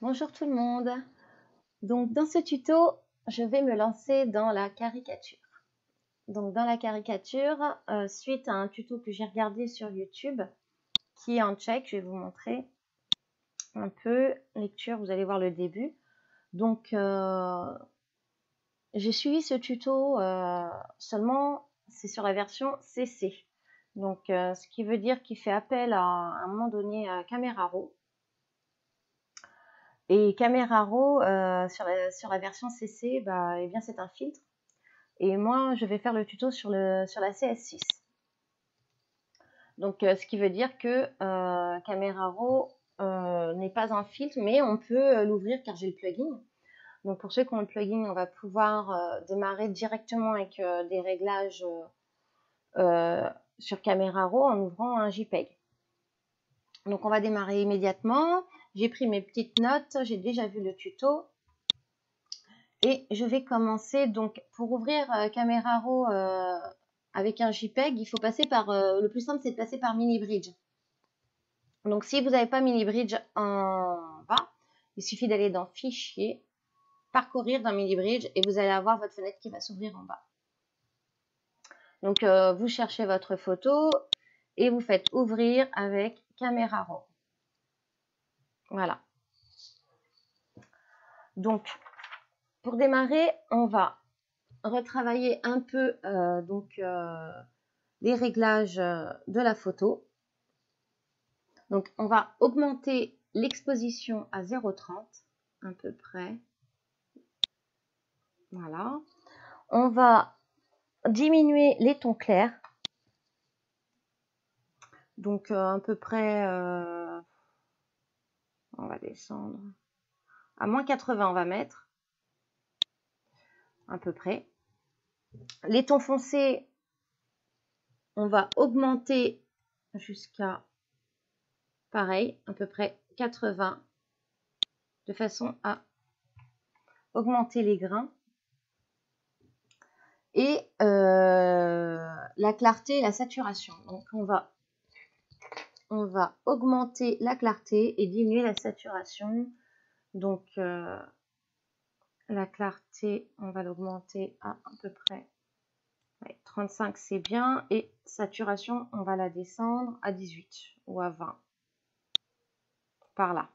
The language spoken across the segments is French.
Bonjour tout le monde. Donc dans ce tuto, je vais me lancer dans la caricature. Donc dans la caricature, suite à un tuto que j'ai regardé sur YouTube, qui est en tchèque, je vais vous montrer un peu. Lecture, vous allez voir le début. Donc j'ai suivi ce tuto seulement, c'est sur la version CC. Donc ce qui veut dire qu'il fait appel à un moment donné à Camera Raw. Et Camera Raw, sur la version CC, bah, eh bien, c'est un filtre. Et moi, je vais faire le tuto sur la CS6. Donc, ce qui veut dire que Camera Raw n'est pas un filtre, mais on peut l'ouvrir car j'ai le plugin. Donc, pour ceux qui ont le plugin, on va pouvoir démarrer directement avec des réglages sur Camera Raw en ouvrant un JPEG. Donc, on va démarrer immédiatement. J'ai pris mes petites notes, j'ai déjà vu le tuto. Et je vais commencer, donc pour ouvrir Camera Raw avec un JPEG, il faut passer par, le plus simple c'est de passer par MiniBridge. Donc si vous n'avez pas MiniBridge en bas, il suffit d'aller dans Fichier, parcourir dans MiniBridge et vous allez avoir votre fenêtre qui va s'ouvrir en bas. Donc vous cherchez votre photo et vous faites ouvrir avec Camera Raw. Voilà. Donc pour démarrer, on va retravailler un peu les réglages de la photo. Donc, on va augmenter l'exposition à 0,30 à peu près. Voilà. On va diminuer les tons clairs. Donc, à peu près, on va descendre. À moins 80, on va mettre. À peu près. Les tons foncés, on va augmenter jusqu'à, pareil, à peu près 80, de façon à augmenter les grains. Et la clarté et la saturation. Donc, on va augmenter la clarté et diminuer la saturation. Donc, la clarté, on va l'augmenter à peu près 35, c'est bien. Et saturation, on va la descendre à 18 ou à 20. Par là.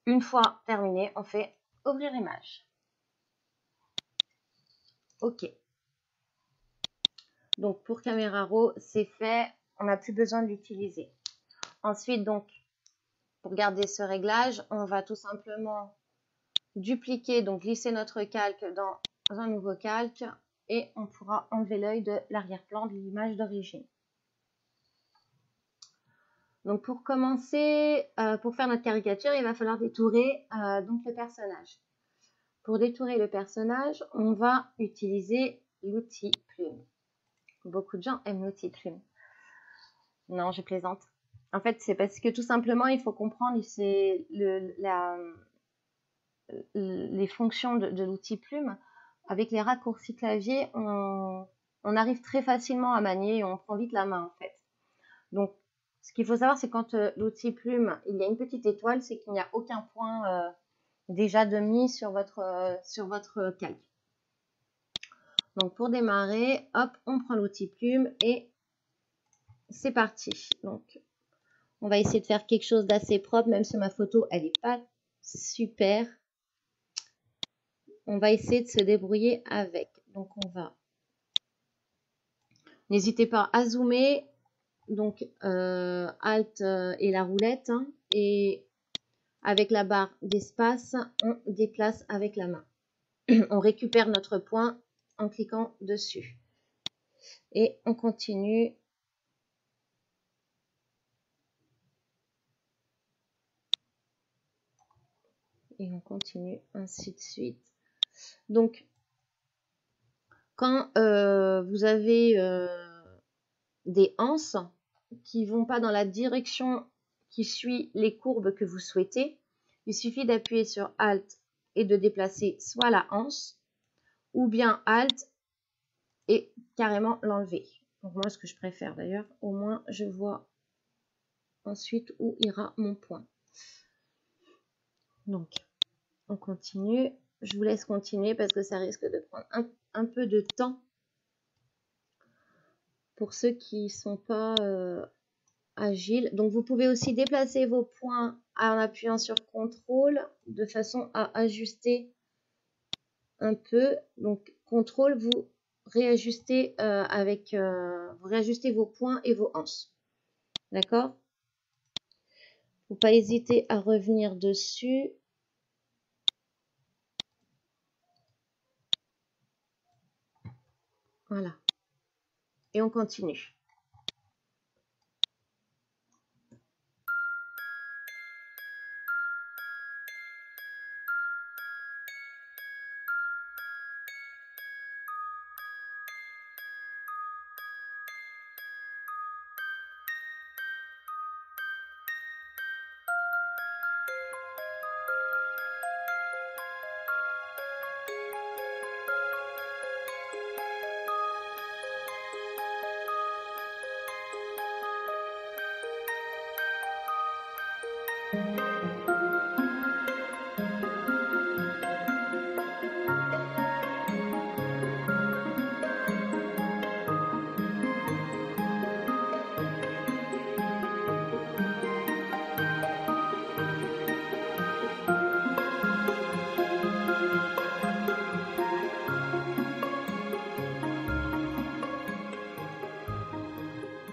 Une fois terminé, on fait ouvrir image. OK. Donc, pour Camera Raw, c'est fait. On n'a plus besoin de l'utiliser. Ensuite, donc, pour garder ce réglage, on va tout simplement dupliquer, donc glisser notre calque dans un nouveau calque et on pourra enlever l'œil de l'arrière-plan de l'image d'origine. Donc pour commencer, pour faire notre caricature, il va falloir détourer donc le personnage. Pour détourer le personnage, on va utiliser l'outil plume. Beaucoup de gens aiment l'outil plume. Non, je plaisante. En fait, c'est parce que tout simplement, il faut comprendre, c'est les fonctions de l'outil plume. Avec les raccourcis clavier, on arrive très facilement à manier et on prend vite la main en fait. Donc, ce qu'il faut savoir, c'est quand l'outil plume, il y a une petite étoile, c'est qu'il n'y a aucun point déjà de mis sur votre calque. Donc, pour démarrer, hop, on prend l'outil plume et c'est parti. Donc, on va essayer de faire quelque chose d'assez propre, même si ma photo, elle n'est pas super. On va essayer de se débrouiller avec. Donc, on va... N'hésitez pas à zoomer. Donc, Alt et la roulette. Hein, et avec la barre d'espace, on déplace avec la main. On récupère notre point en cliquant dessus. Et on continue. Et on continue ainsi de suite. Donc, quand vous avez des anses qui ne vont pas dans la direction qui suit les courbes que vous souhaitez, il suffit d'appuyer sur Alt et de déplacer soit la anse ou bien Alt et carrément l'enlever. Donc moi, ce que je préfère d'ailleurs, au moins je vois ensuite où ira mon point. Donc, on continue. Je vous laisse continuer parce que ça risque de prendre un peu de temps pour ceux qui ne sont pas agiles. Donc, vous pouvez aussi déplacer vos points en appuyant sur CTRL de façon à ajuster un peu. Donc, CTRL, vous réajustez vous réajustez vos points et vos anses. D'accord? Faut pas hésiter à revenir dessus. Voilà. Et on continue.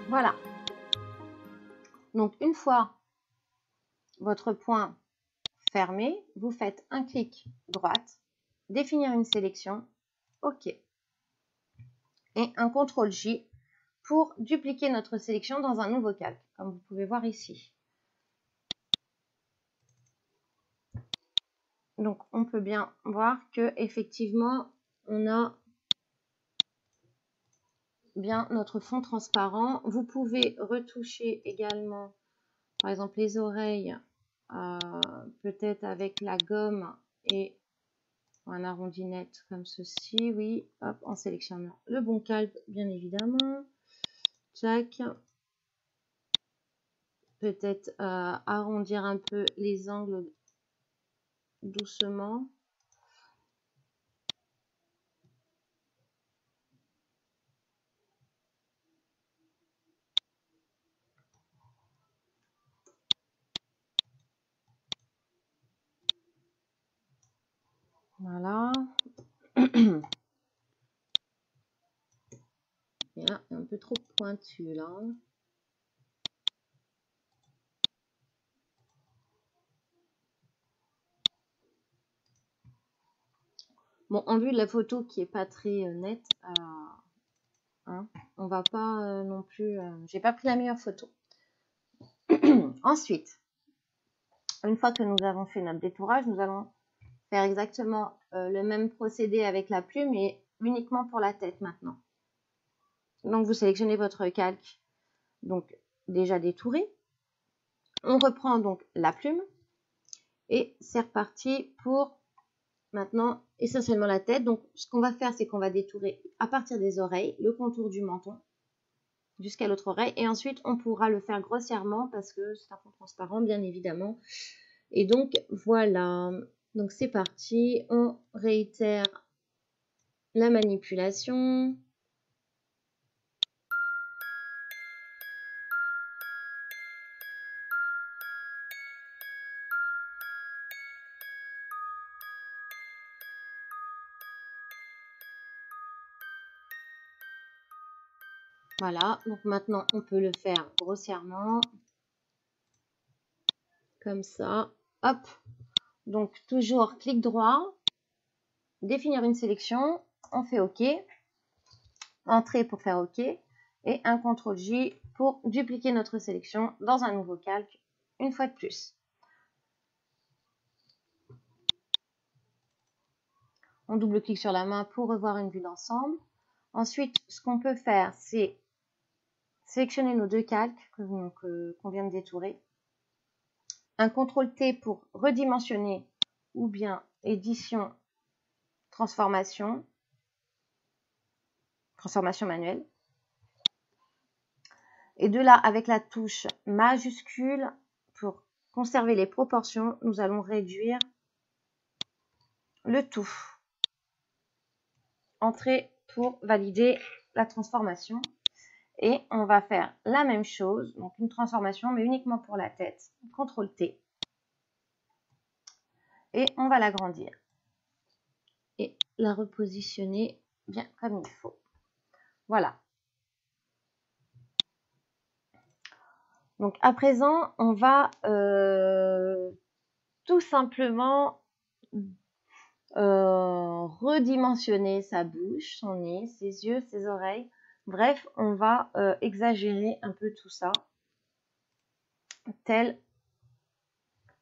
Voilà. Donc, une fois votre point fermé, vous faites un clic droite, définir une sélection, OK. Et un CTRL-J pour dupliquer notre sélection dans un nouveau calque, comme vous pouvez voir ici. Donc, on peut bien voir que effectivement, on a bien notre fond transparent. Vous pouvez retoucher également, par exemple, les oreilles, peut-être avec la gomme et un arrondinette comme ceci, oui, hop, en sélectionnant le bon calque, bien évidemment. Tac. Peut-être arrondir un peu les angles doucement. Voilà. Et là, un peu trop pointu là. Bon, en vue de la photo qui est pas très nette, hein, on va pas non plus. J'ai pas pris la meilleure photo. Ensuite, une fois que nous avons fait notre détourage, nous allons faire exactement le même procédé avec la plume, mais uniquement pour la tête maintenant. Donc, vous sélectionnez votre calque, donc déjà détouré. On reprend donc la plume et c'est reparti pour maintenant essentiellement la tête. Donc, ce qu'on va faire, c'est qu'on va détourer à partir des oreilles, le contour du menton jusqu'à l'autre oreille. Et ensuite, on pourra le faire grossièrement parce que c'est un fond transparent, bien évidemment. Et donc, voilà. Donc, c'est parti. On réitère la manipulation. Voilà. Donc, maintenant, on peut le faire grossièrement. Comme ça. Hop. Donc, toujours clic droit. Définir une sélection. On fait OK. Entrée pour faire OK. Et un CTRL-J pour dupliquer notre sélection dans un nouveau calque une fois de plus. On double-clique sur la main pour revoir une vue d'ensemble. Ensuite, ce qu'on peut faire, c'est sélectionner nos deux calques qu'on vient de détourer. Un CTRL-T pour redimensionner ou bien édition, transformation manuelle. Et de là, avec la touche majuscule, pour conserver les proportions, nous allons réduire le tout. Entrée pour valider la transformation. Et on va faire la même chose, donc une transformation, mais uniquement pour la tête. CTRL-T. Et on va l'agrandir. Et la repositionner bien comme il faut. Voilà. Donc à présent, on va tout simplement redimensionner sa bouche, son nez, ses yeux, ses oreilles. Bref, on va exagérer un peu tout ça, tel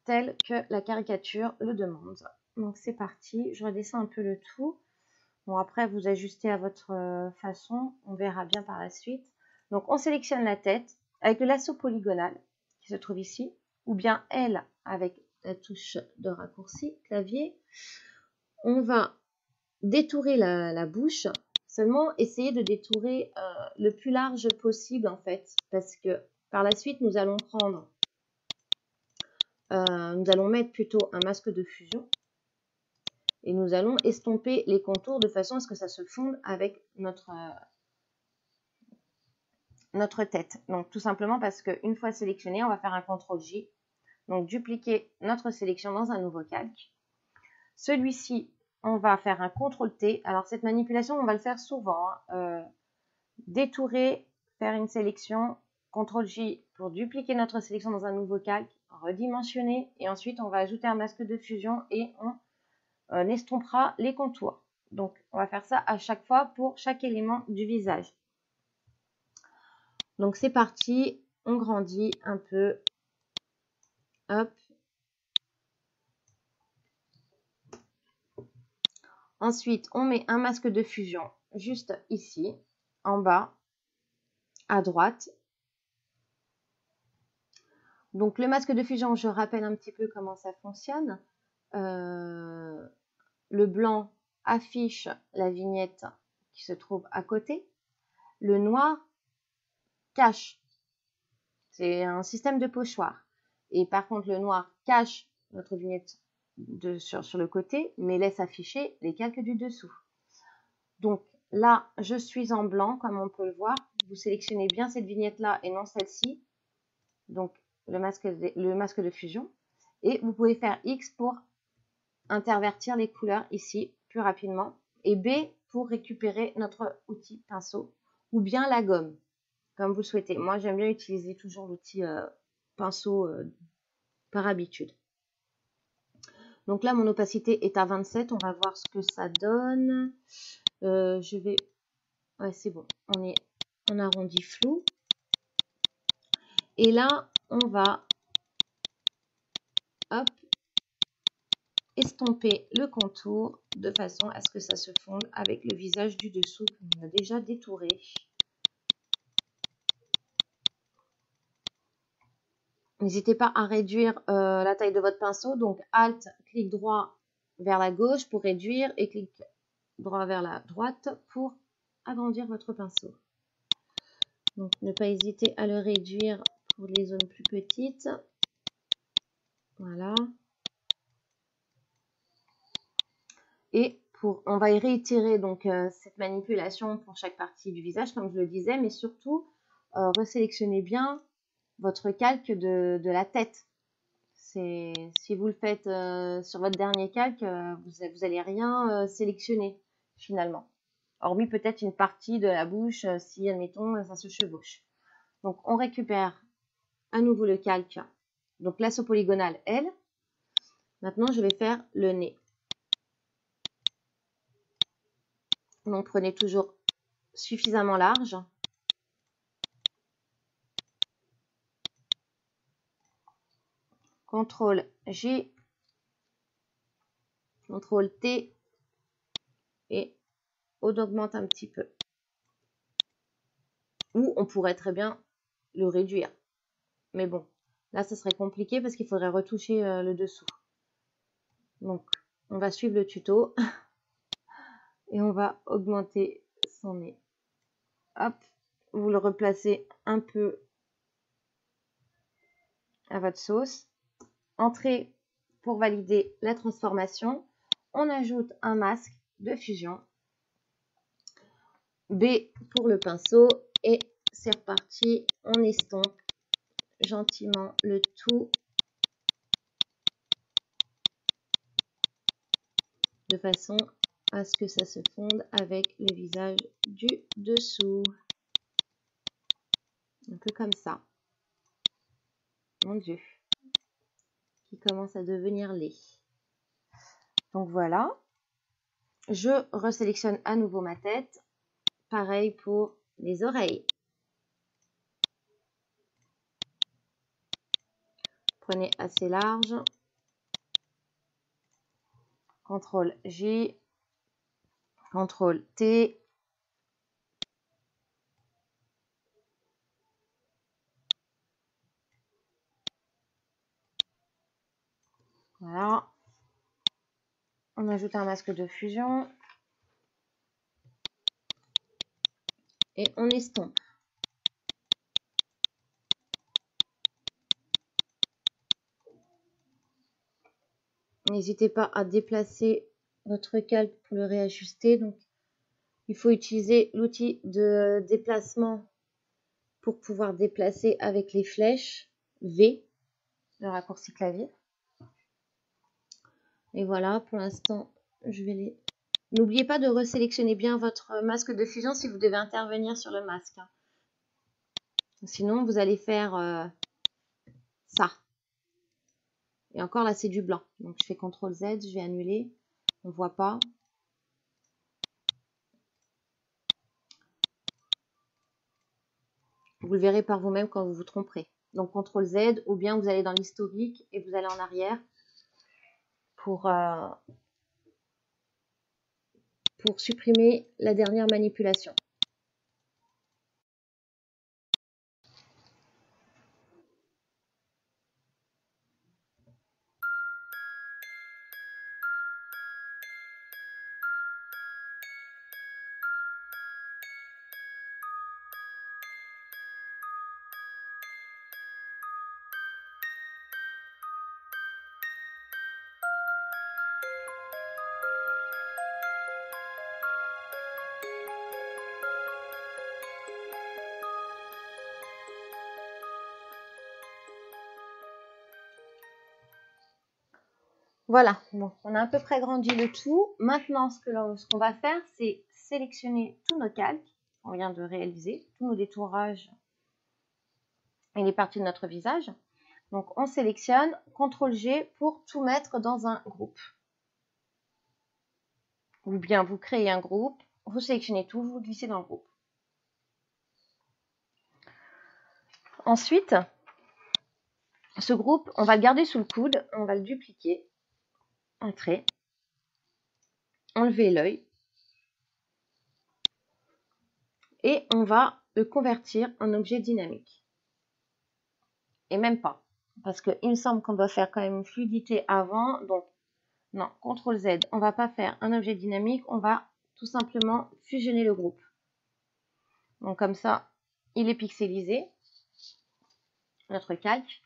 que la caricature le demande. Donc c'est parti, je redescends un peu le tout. Bon, après, vous ajustez à votre façon, on verra bien par la suite. Donc on sélectionne la tête avec le lasso polygonal qui se trouve ici, ou bien elle avec la touche de raccourci, clavier. On va détourer la bouche, seulement essayer de détourer le plus large possible en fait, parce que par la suite nous allons mettre plutôt un masque de fusion et nous allons estomper les contours de façon à ce que ça se fonde avec notre tête. Donc tout simplement parce qu'une fois sélectionné, on va faire un CTRL-J, donc dupliquer notre sélection dans un nouveau calque. Celui-ci, on va faire un CTRL-T. Alors cette manipulation, on va le faire souvent. Détourer, faire une sélection, CTRL-J pour dupliquer notre sélection dans un nouveau calque, redimensionner, et ensuite on va ajouter un masque de fusion et on estompera les contours. Donc on va faire ça à chaque fois pour chaque élément du visage. Donc c'est parti, on grandit un peu. Hop. Ensuite, on met un masque de fusion juste ici, en bas, à droite. Donc le masque de fusion, je rappelle un petit peu comment ça fonctionne. Le blanc affiche la vignette qui se trouve à côté. Le noir cache. C'est un système de pochoir. Et par contre, le noir cache notre vignette sur le côté, mais laisse afficher les calques du dessous. Donc là, je suis en blanc, comme on peut le voir. Vous sélectionnez bien cette vignette-là et non celle-ci. Donc le masque de fusion. Et vous pouvez faire X pour intervertir les couleurs ici plus rapidement. Et B pour récupérer notre outil pinceau ou bien la gomme, comme vous souhaitez. Moi, j'aime bien utiliser toujours l'outil pinceau par habitude. Donc là, mon opacité est à 27. On va voir ce que ça donne. Je vais... Ouais, c'est bon. On est en arrondi flou. Et là, on va... Hop. Estomper le contour de façon à ce que ça se fonde avec le visage du dessous qu'on a déjà détouré. N'hésitez pas à réduire la taille de votre pinceau. Donc, Alt, clic droit vers la gauche pour réduire et clic droit vers la droite pour agrandir votre pinceau. Donc, ne pas hésiter à le réduire pour les zones plus petites. Voilà. Et on va y réitérer donc cette manipulation pour chaque partie du visage, comme je le disais, mais surtout, resélectionnez bien votre calque de la tête. Si vous le faites sur votre dernier calque, vous n'allez rien sélectionner finalement. Hormis peut-être une partie de la bouche si, admettons, ça se chevauche. Donc, on récupère à nouveau le calque. Donc, lasso polygonal L. Maintenant, je vais faire le nez. Donc, prenez toujours suffisamment large. CTRL J, CTRL T et on augmente un petit peu. Ou on pourrait très bien le réduire. Mais bon, là, ça serait compliqué parce qu'il faudrait retoucher le dessous. Donc, on va suivre le tuto et on va augmenter son nez. Hop, vous le replacez un peu à votre sauce. Entrée pour valider la transformation. On ajoute un masque de fusion. B pour le pinceau. Et c'est reparti. On estompe gentiment le tout de façon à ce que ça se fonde avec le visage du dessous. Un peu comme ça. Mon Dieu. Qui commence à devenir laid. Donc voilà. Je resélectionne à nouveau ma tête. Pareil pour les oreilles. Prenez assez large. CTRL J. CTRL T. Voilà. On ajoute un masque de fusion. Et on estompe. N'hésitez pas à déplacer votre calque pour le réajuster. Donc, il faut utiliser l'outil de déplacement pour pouvoir déplacer avec les flèches V, le raccourci clavier. Et voilà, pour l'instant, je vais les... N'oubliez pas de resélectionner bien votre masque de fusion si vous devez intervenir sur le masque. Sinon, vous allez faire ça. Et encore là, c'est du blanc. Donc, je fais CTRL Z, je vais annuler. On ne voit pas. Vous le verrez par vous-même quand vous vous tromperez. Donc, CTRL Z, ou bien vous allez dans l'historique et vous allez en arrière pour supprimer la dernière manipulation. Voilà, bon, on a à peu près grandi le tout. Maintenant, ce qu'on va faire, c'est sélectionner tous nos calques qu'on vient de réaliser, tous nos détourages et les parties de notre visage. Donc, on sélectionne, CTRL G pour tout mettre dans un groupe. Ou bien vous créez un groupe, vous sélectionnez tout, vous glissez dans le groupe. Ensuite, ce groupe, on va le garder sous le coude, on va le dupliquer. Un trait, enlever l'œil et on va le convertir en objet dynamique. Et même pas, parce qu'il me semble qu'on doit faire quand même une fluidité avant, donc non, CTRL Z, on va pas faire un objet dynamique, on va tout simplement fusionner le groupe. Donc comme ça, il est pixelisé, notre calque,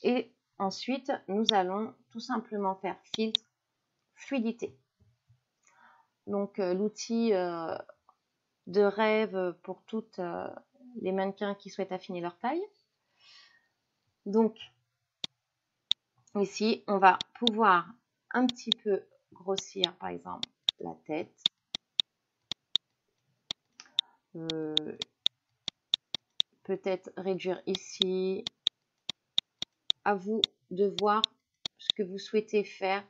et ensuite nous allons tout simplement faire filtre, fluidité. Donc l'outil de rêve pour toutes les mannequins qui souhaitent affiner leur taille. Donc ici, on va pouvoir un petit peu grossir, par exemple, la tête. Peut-être réduire ici. À vous de voir ce que vous souhaitez faire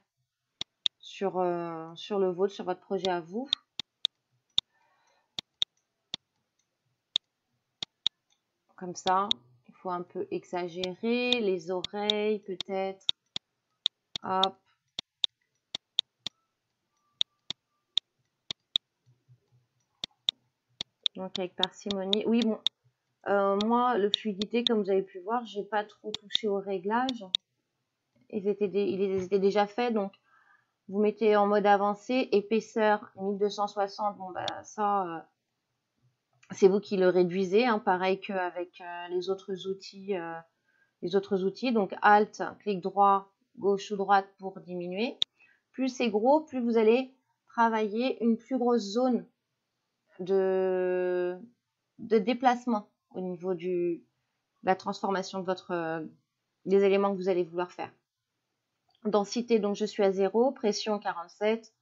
sur le vôtre, sur votre projet à vous. Comme ça, il faut un peu exagérer, les oreilles peut-être. Hop. Donc avec parcimonie. Oui, bon, moi, le fluidité, comme vous avez pu voir, j'ai pas trop touché aux réglages. Ils étaient déjà faits, donc vous mettez en mode avancé, épaisseur 1260, bon bah ça, c'est vous qui le réduisez, hein, pareil qu'avec les autres outils les autres outils. Donc Alt, clic droit, gauche ou droite pour diminuer. Plus c'est gros, plus vous allez travailler une plus grosse zone de déplacement au niveau de la transformation de des éléments que vous allez vouloir faire. Densité, donc je suis à 0, pression 47.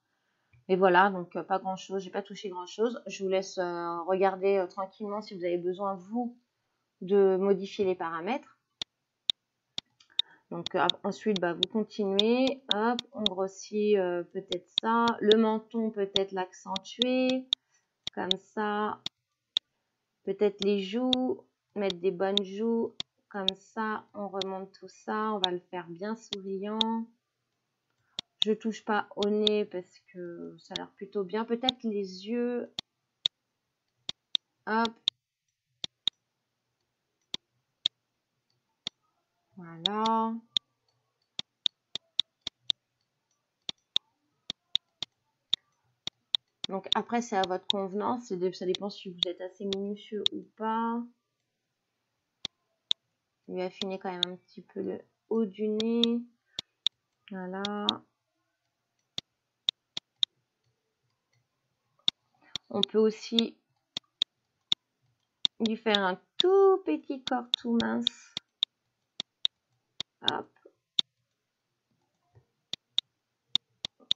Et voilà, donc pas grand chose, j'ai pas touché grand chose. Je vous laisse regarder tranquillement si vous avez besoin, vous, de modifier les paramètres. Donc ensuite, vous continuez, hop, on grossit peut-être ça. Le menton, peut-être l'accentuer, comme ça. Peut-être les joues, mettre des bonnes joues, comme ça. On remonte tout ça, on va le faire bien souriant. Je touche pas au nez parce que ça a l'air plutôt bien. Peut-être les yeux. Hop. Voilà. Donc après, c'est à votre convenance. Ça dépend si vous êtes assez minutieux ou pas. Je vais affiner quand même un petit peu le haut du nez. Voilà. On peut aussi lui faire un tout petit corps tout mince. Hop.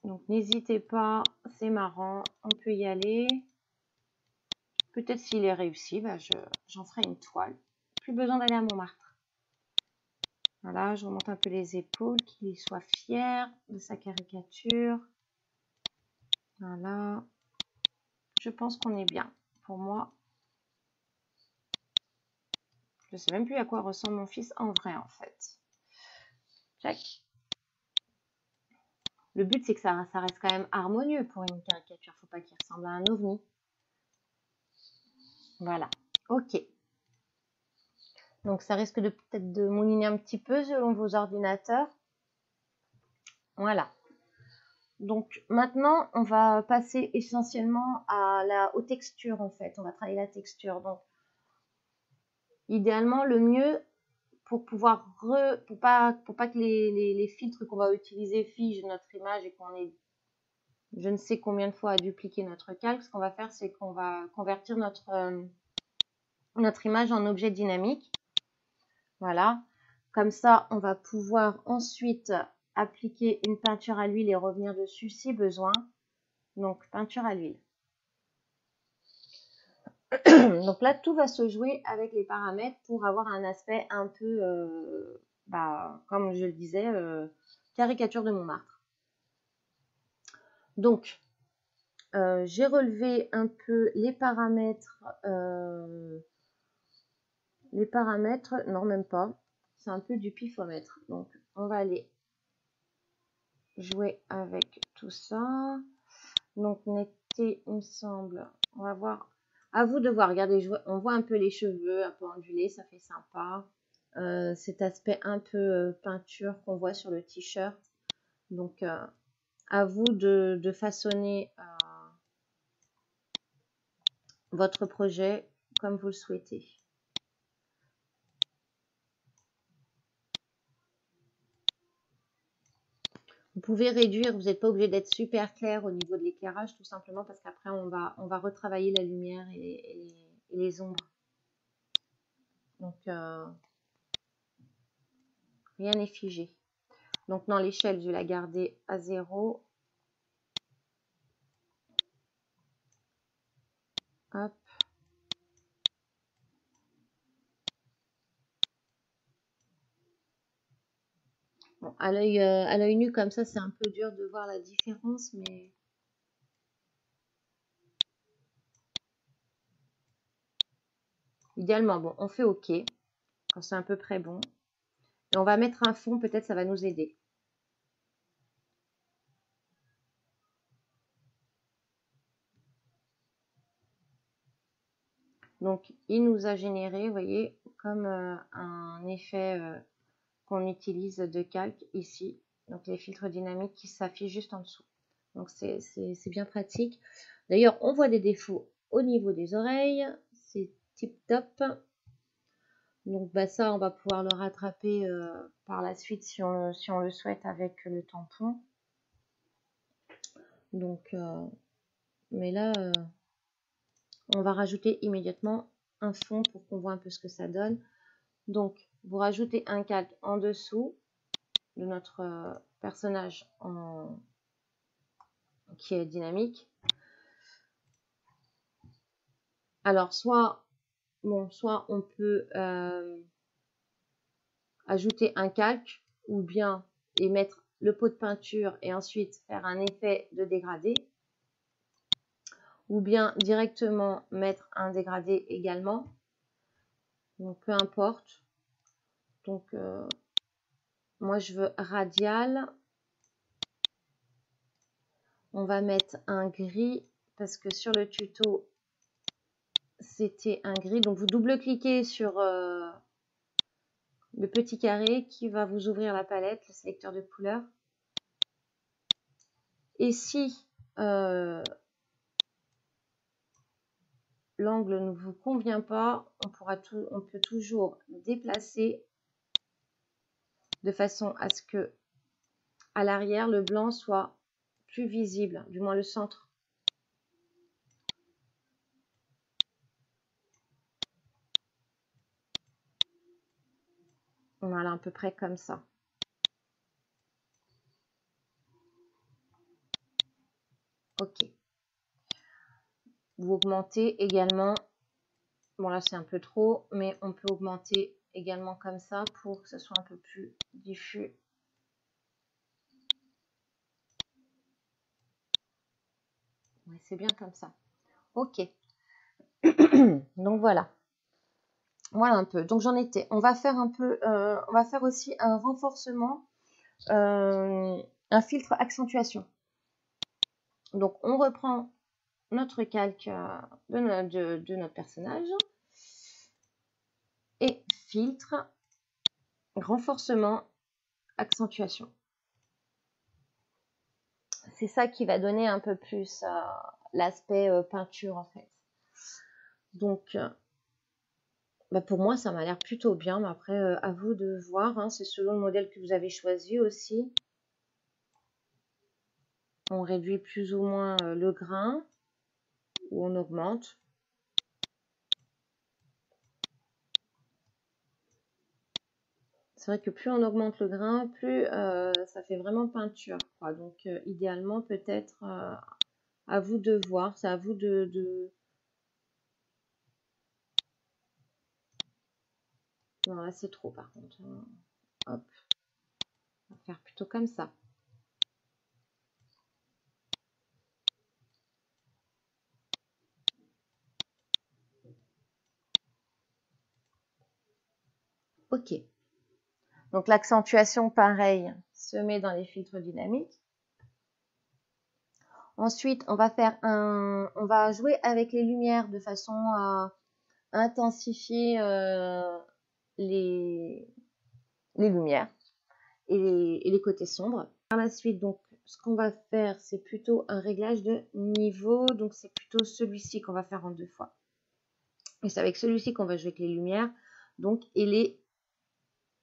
Donc n'hésitez pas, c'est marrant, on peut y aller. Peut-être s'il est réussi, j'en ferai une toile. Plus besoin d'aller à Montmartre. Voilà, je remonte un peu les épaules, qu'il soit fier de sa caricature. Voilà. Je pense qu'on est bien. Pour moi, je ne sais même plus à quoi ressemble mon fils en vrai, en fait. Check. Le but, c'est que ça reste quand même harmonieux pour une caricature. Faut pas qu'il ressemble à un ovni. Voilà. Ok. Donc, ça risque peut-être de mouliner un petit peu selon vos ordinateurs. Voilà. Donc, maintenant, on va passer essentiellement aux textures, en fait. On va travailler la texture. Donc, idéalement, le mieux, pour pouvoir pour pas que les filtres qu'on va utiliser figent notre image et qu'on ait je ne sais combien de fois à dupliquer notre calque, ce qu'on va faire, c'est qu'on va convertir notre image en objet dynamique. Voilà. Comme ça, on va pouvoir ensuite appliquer une peinture à l'huile et revenir dessus si besoin. Donc, peinture à l'huile. Donc là, tout va se jouer avec les paramètres pour avoir un aspect un peu, comme je le disais, caricature de Montmartre. Donc, j'ai relevé un peu les paramètres. Non, même pas. C'est un peu du pifomètre. Donc, on va aller jouer avec tout ça. Donc, netteté, il me semble. On va voir. À vous de voir. Regardez, on voit un peu les cheveux un peu ondulés. Ça fait sympa. Cet aspect un peu peinture qu'on voit sur le t-shirt. Donc, à vous de façonner votre projet comme vous le souhaitez. Vous pouvez réduire, vous n'êtes pas obligé d'être super clair au niveau de l'éclairage, tout simplement parce qu'après on va retravailler la lumière et les ombres. Donc rien n'est figé. Donc dans l'échelle, je vais la garder à 0. Hop. Bon, à l'œil nu comme ça, c'est un peu dur de voir la différence, mais idéalement, bon, on fait OK quand c'est à peu près bon. Et on va mettre un fond, peut-être ça va nous aider. Donc, il nous a généré, vous voyez, comme un effet qu'on utilise de calque ici. Donc, les filtres dynamiques qui s'affichent juste en dessous. Donc, c'est bien pratique. D'ailleurs, on voit des défauts au niveau des oreilles. C'est tip top. Donc bah, ça, on va pouvoir le rattraper par la suite si on le souhaite avec le tampon. Donc, mais là, on va rajouter immédiatement un fond pour qu'on voit un peu ce que ça donne. Donc, vous rajoutez un calque en dessous de notre personnage qui est dynamique. Alors, soit on peut ajouter un calque ou bien et mettre le pot de peinture et ensuite faire un effet de dégradé, ou bien directement mettre un dégradé également. Donc, peu importe. Donc, moi, je veux radial. On va mettre un gris parce que sur le tuto, c'était un gris. Donc, vous double-cliquez sur le petit carré qui va vous ouvrir la palette, le sélecteur de couleurs. Et si l'angle ne vous convient pas, on peut toujours déplacer de façon à ce que à l'arrière, le blanc soit plus visible, du moins le centre. Voilà, à peu près comme ça. Ok. Vous augmentez également. Bon, là, c'est un peu trop, mais on peut augmenter également comme ça pour que ce soit un peu plus diffus. Ouais, c'est bien comme ça. Ok. Donc, voilà. Voilà un peu. Donc, j'en étais. On va faire un peu, on va faire aussi un renforcement, un filtre accentuation. Donc, on reprend notre calque de notre personnage et filtre, renforcement, accentuation. C'est ça qui va donner un peu plus l'aspect peinture en fait. Donc, bah pour moi, ça m'a l'air plutôt bien. Mais après, à vous de voir. Hein, c'est selon le modèle que vous avez choisi aussi. On réduit plus ou moins le grain ou on augmente. C'est vrai que plus on augmente le grain, plus ça fait vraiment peinture, quoi. Donc, idéalement, peut-être à vous de voir. C'est à vous de... Non, là, c'est trop, par contre. Hop. On va faire plutôt comme ça. Ok. Donc, l'accentuation, pareil, se met dans les filtres dynamiques. Ensuite, on va jouer avec les lumières de façon à intensifier les lumières et les côtés sombres. Par la suite, donc, ce qu'on va faire, c'est plutôt un réglage de niveau. Donc, c'est plutôt celui-ci qu'on va faire en 2 fois. Et c'est avec celui-ci qu'on va jouer avec les lumières. Donc, et les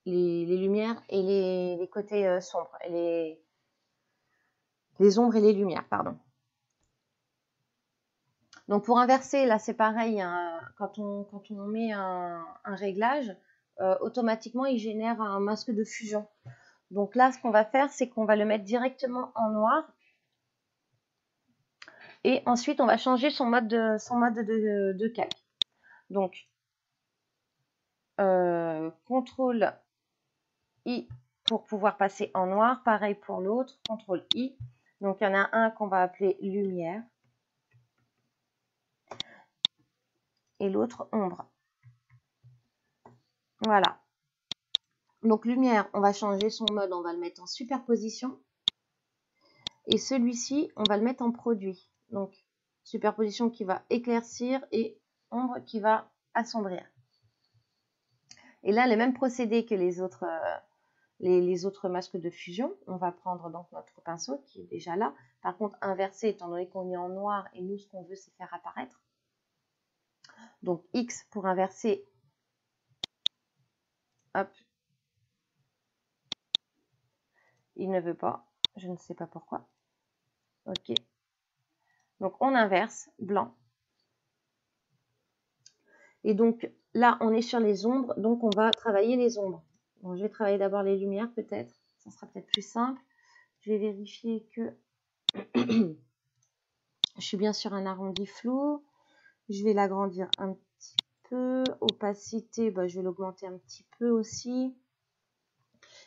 lumières et les côtés sombres. Et les ombres et les lumières, pardon. Donc, pour inverser, là, c'est pareil. Hein, quand on met un réglage, automatiquement, il génère un masque de fusion. Donc là, ce qu'on va faire, c'est qu'on va le mettre directement en noir. Et ensuite, on va changer son mode de calque. Donc, CTRL I pour pouvoir passer en noir. Pareil pour l'autre, CTRL I. Donc, il y en a un qu'on va appeler lumière. Et l'autre ombre. Voilà. Donc, lumière, on va changer son mode. On va le mettre en superposition. Et celui-ci, on va le mettre en produit. Donc, superposition qui va éclaircir et ombre qui va assombrir. Et là, le même procédé que les autres masques de fusion. On va prendre donc notre pinceau qui est déjà là. Par contre, inversé, étant donné qu'on est en noir et nous, ce qu'on veut, c'est faire apparaître. Donc, X pour inverser Hop. Il ne veut pas. Je ne sais pas pourquoi. Ok. Donc, on inverse. Blanc. Et donc, là, on est sur les ombres. Donc, on va travailler les ombres. Bon, je vais travailler d'abord les lumières, peut-être. Ça sera peut-être plus simple. Je vais vérifier que je suis bien sur un arrondi flou. Je vais l'agrandir un petit peu. Opacité, bah, je vais l'augmenter un petit peu aussi.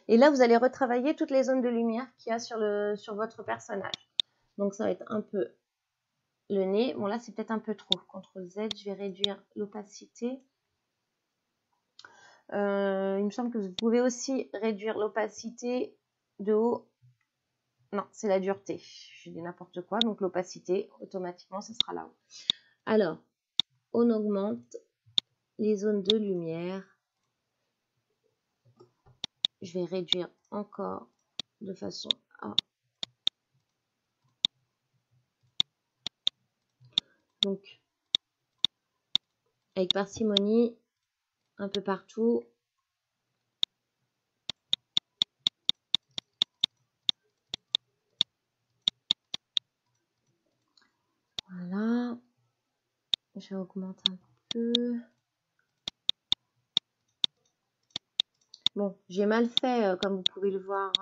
Et là, vous allez retravailler toutes les zones de lumière qu'il y a sur votre personnage. Donc, ça va être un peu le nez. Bon, là, c'est peut-être un peu trop. CTRL Z, je vais réduire l'opacité. Il me semble que vous pouvez aussi réduire l'opacité de haut. Non, c'est la dureté. Je dis n'importe quoi. Donc, l'opacité, automatiquement, ce sera là-haut. Alors, on augmente les zones de lumière. Je vais réduire encore de façon à... Donc, avec parcimonie, un peu partout. Voilà. Je augmente un peu. Bon, j'ai mal fait, comme vous pouvez le voir,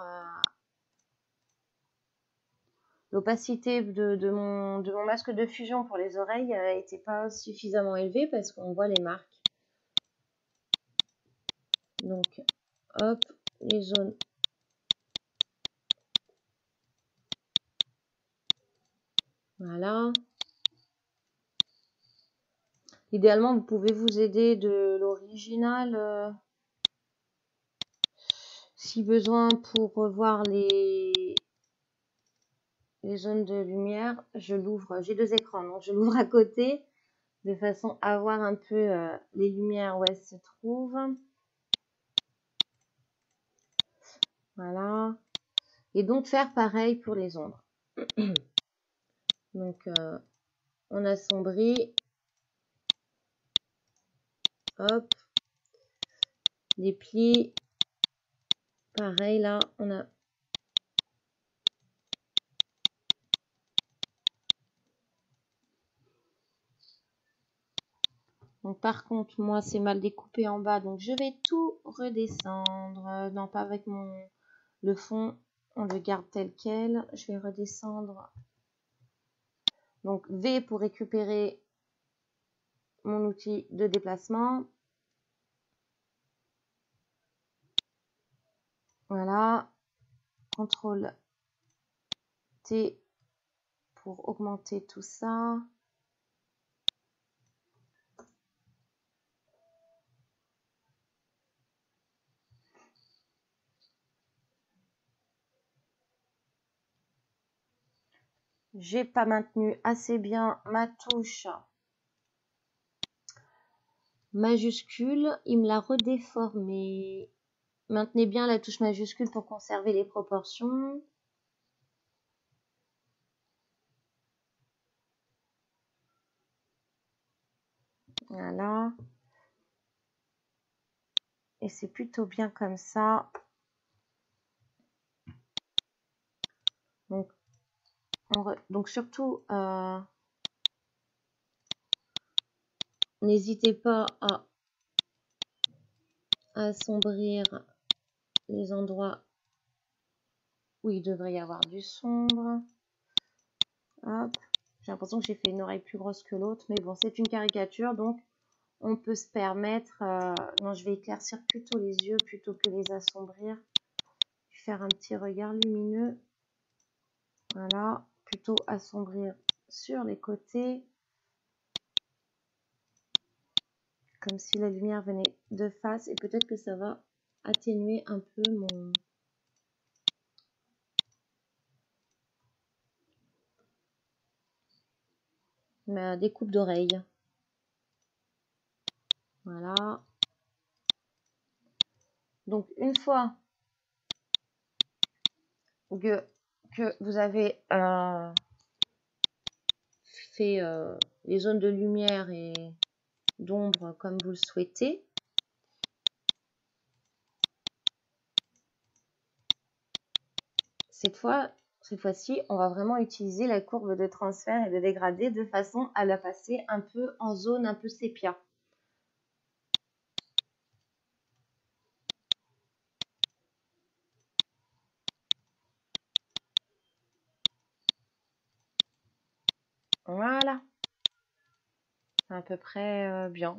l'opacité de mon masque de fusion pour les oreilles n'était pas suffisamment élevée parce qu'on voit les marques. Donc, hop, les zones. Voilà. Idéalement, vous pouvez vous aider de l'original si besoin pour revoir les zones de lumière. Je l'ouvre, j'ai 2 écrans, donc je l'ouvre à côté de façon à voir un peu les lumières où elles se trouvent. Voilà. Et donc faire pareil pour les ombres. Donc on assombrit. Hop. Les plis. Pareil là, on a... Donc par contre, moi c'est mal découpé en bas, donc je vais tout redescendre. Non, pas avec le fond, on le garde tel quel. Je vais redescendre. Donc V pour récupérer mon outil de déplacement. Voilà. CTRL T pour augmenter tout ça. J'ai pas maintenu assez bien ma touche majuscule. Il me l'a redéformé. Maintenez bien la touche majuscule pour conserver les proportions. Voilà. Et c'est plutôt bien comme ça. Donc surtout, n'hésitez pas à assombrir les endroits où il devrait y avoir du sombre. Hop. J'ai l'impression que j'ai fait une oreille plus grosse que l'autre, mais bon, c'est une caricature, donc on peut se permettre... non, je vais éclaircir plutôt les yeux plutôt que les assombrir. Je vais faire un petit regard lumineux. Voilà, plutôt assombrir sur les côtés. Comme si la lumière venait de face, et peut-être que ça va atténuer un peu ma découpe d'oreille. Voilà. Donc une fois que vous avez fait les zones de lumière et d'ombre comme vous le souhaitez, cette fois-ci, on va vraiment utiliser la courbe de transfert et de dégradé de façon à la passer un peu en zone un peu sépia. Voilà, c'est à peu près bien.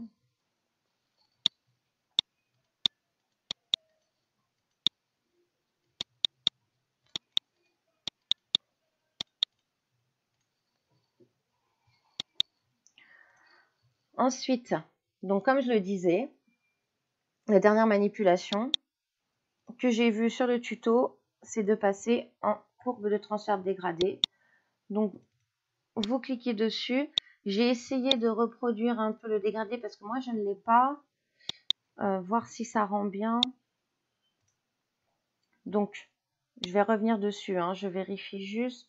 Ensuite, donc comme je le disais, la dernière manipulation que j'ai vue sur le tuto, c'est de passer en courbe de transfert dégradé. Donc, vous cliquez dessus. J'ai essayé de reproduire un peu le dégradé parce que moi, je ne l'ai pas. Voir si ça rend bien. Donc, je vais revenir dessus. Hein. Je vérifie juste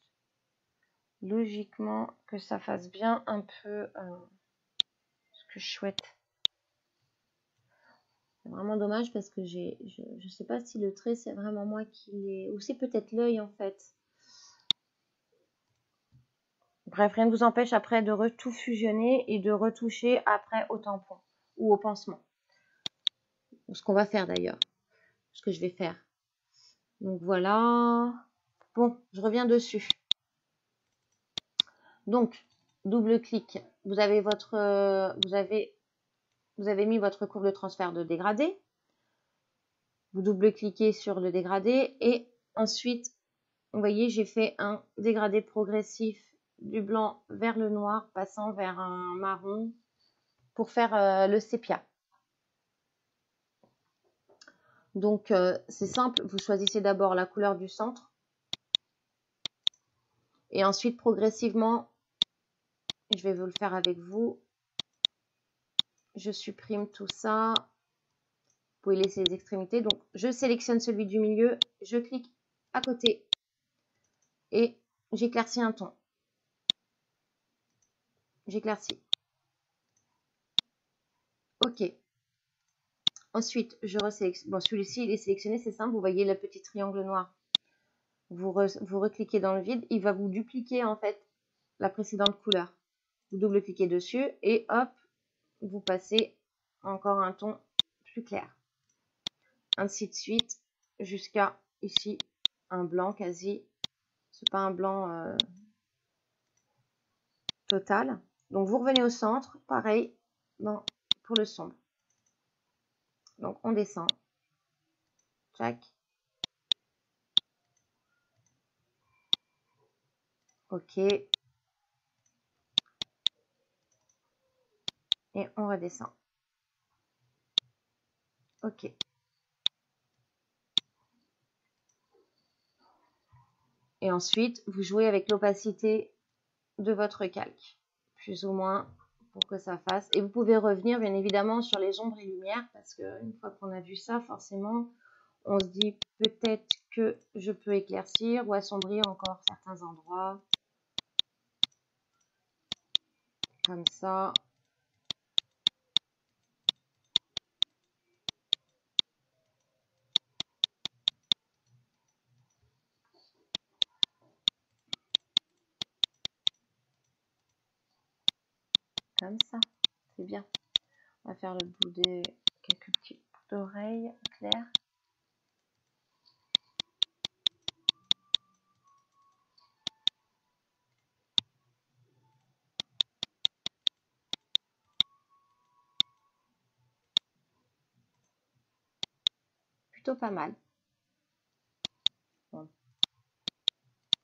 logiquement que ça fasse bien un peu ce que je souhaite. C'est vraiment dommage parce que je ne sais pas si le trait, c'est vraiment moi qui l'ai... Ou c'est peut-être l'œil, en fait. Bref, rien ne vous empêche après de tout fusionner et de retoucher après au tampon ou au pansement. Ce qu'on va faire d'ailleurs. Ce que je vais faire. Donc voilà. Bon, je reviens dessus. Donc, double clic. Vous avez mis votre courbe de transfert de dégradé. Vous double-cliquez sur le dégradé et ensuite, vous voyez, j'ai fait un dégradé progressif du blanc vers le noir, passant vers un marron pour faire le sépia. Donc, c'est simple, vous choisissez d'abord la couleur du centre et ensuite, progressivement, je vais vous le faire avec vous, je supprime tout ça. Vous pouvez laisser les extrémités. Donc, je sélectionne celui du milieu, je clique à côté et j'éclaircis un ton. J'éclaircis. OK. Ensuite, je resélectionne. Bon, celui-ci, il est sélectionné, c'est simple. Vous voyez le petit triangle noir. Vous recliquez dans le vide. Il va vous dupliquer, en fait, la précédente couleur. Vous double-cliquez dessus et hop, vous passez encore un ton plus clair. Ainsi de suite, jusqu'à ici, un blanc quasi. C'est pas un blanc total. Donc, vous revenez au centre. Pareil pour le sombre. Donc, on descend. Tac. OK. Et on redescend. OK. Et ensuite, vous jouez avec l'opacité de votre calque, plus ou moins, pour que ça fasse. Et vous pouvez revenir, bien évidemment, sur les ombres et lumières, parce qu'une fois qu'on a vu ça, forcément, on se dit peut-être que je peux éclaircir ou assombrir encore certains endroits. Comme ça. Comme ça. C'est bien. On va faire le bout des quelques petits bouts d'oreilles clairs. Plutôt pas mal. Bon.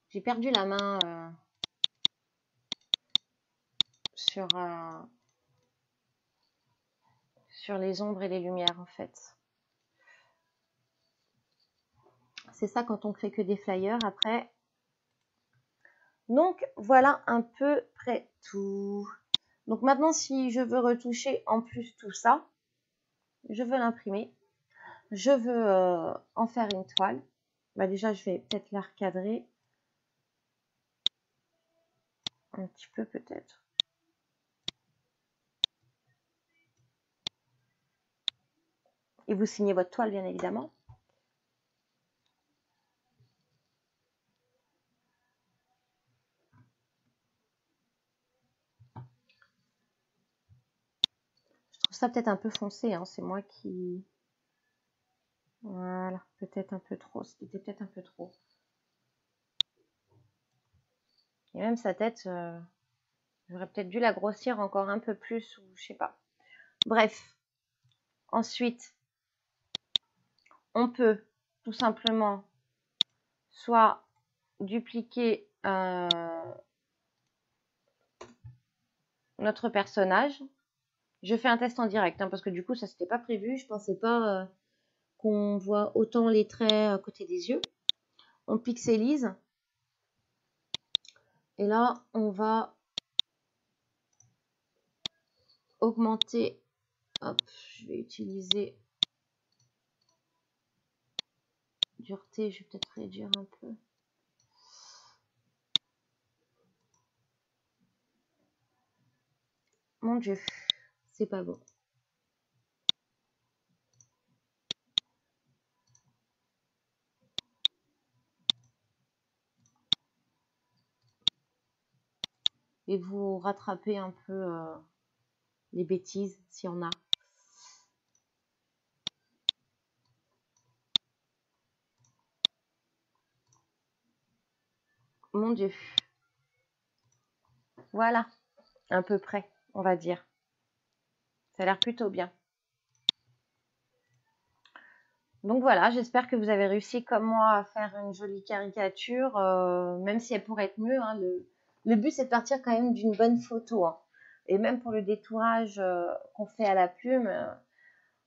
J'ai perdu la main sur les ombres et les lumières en fait. C'est ça quand on crée que des flyers après. Donc voilà un peu près tout. Donc maintenant si je veux retoucher en plus tout ça, je veux l'imprimer. Je veux en faire une toile. Bah déjà je vais peut-être la recadrer. Un petit peu peut-être. Et vous signez votre toile bien évidemment. ça peut-être un peu foncé, hein, c'est moi qui... Voilà, peut-être un peu trop, c'était peut-être un peu trop. Et même sa tête, j'aurais peut-être dû la grossir encore un peu plus, ou je sais pas. Bref, ensuite, on peut tout simplement soit dupliquer notre personnage. Je fais un test en direct, hein, parce que du coup, ça c'était pas prévu. Je pensais pas qu'on voit autant les traits à côté des yeux. On pixelise. Et là, on va augmenter. Hop, je vais utiliser dureté. Je vais peut-être réduire un peu. Mon Dieu, c'est pas bon. Et vous rattrapez un peu les bêtises, s'il y en a. Mon Dieu. Voilà, à peu près, on va dire. Ça a l'air plutôt bien. Donc voilà, j'espère que vous avez réussi comme moi à faire une jolie caricature, même si elle pourrait être mieux. Hein, le but, c'est de partir quand même d'une bonne photo. Hein. Et même pour le détourage qu'on fait à la plume,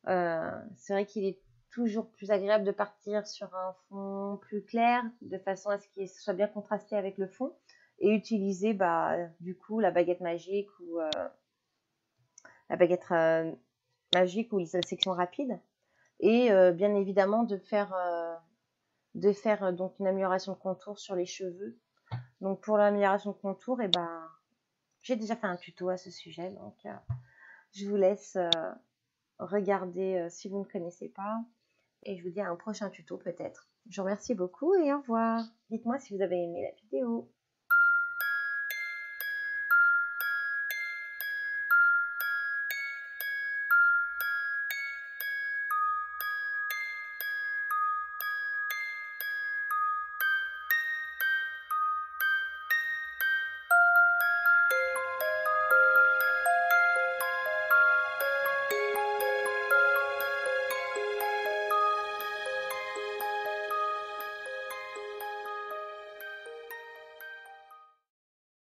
c'est vrai qu'il est toujours plus agréable de partir sur un fond plus clair, de façon à ce qu'il soit bien contrasté avec le fond, et utiliser du coup la baguette magique ou la baguette magique ou la section rapide. Et bien évidemment de faire donc une amélioration de contour sur les cheveux. Donc pour l'amélioration de contour, j'ai déjà fait un tuto à ce sujet, donc je vous laisse regarder si vous ne connaissez pas, et je vous dis à un prochain tuto peut-être. Je vous remercie beaucoup et au revoir. Dites-moi si vous avez aimé la vidéo.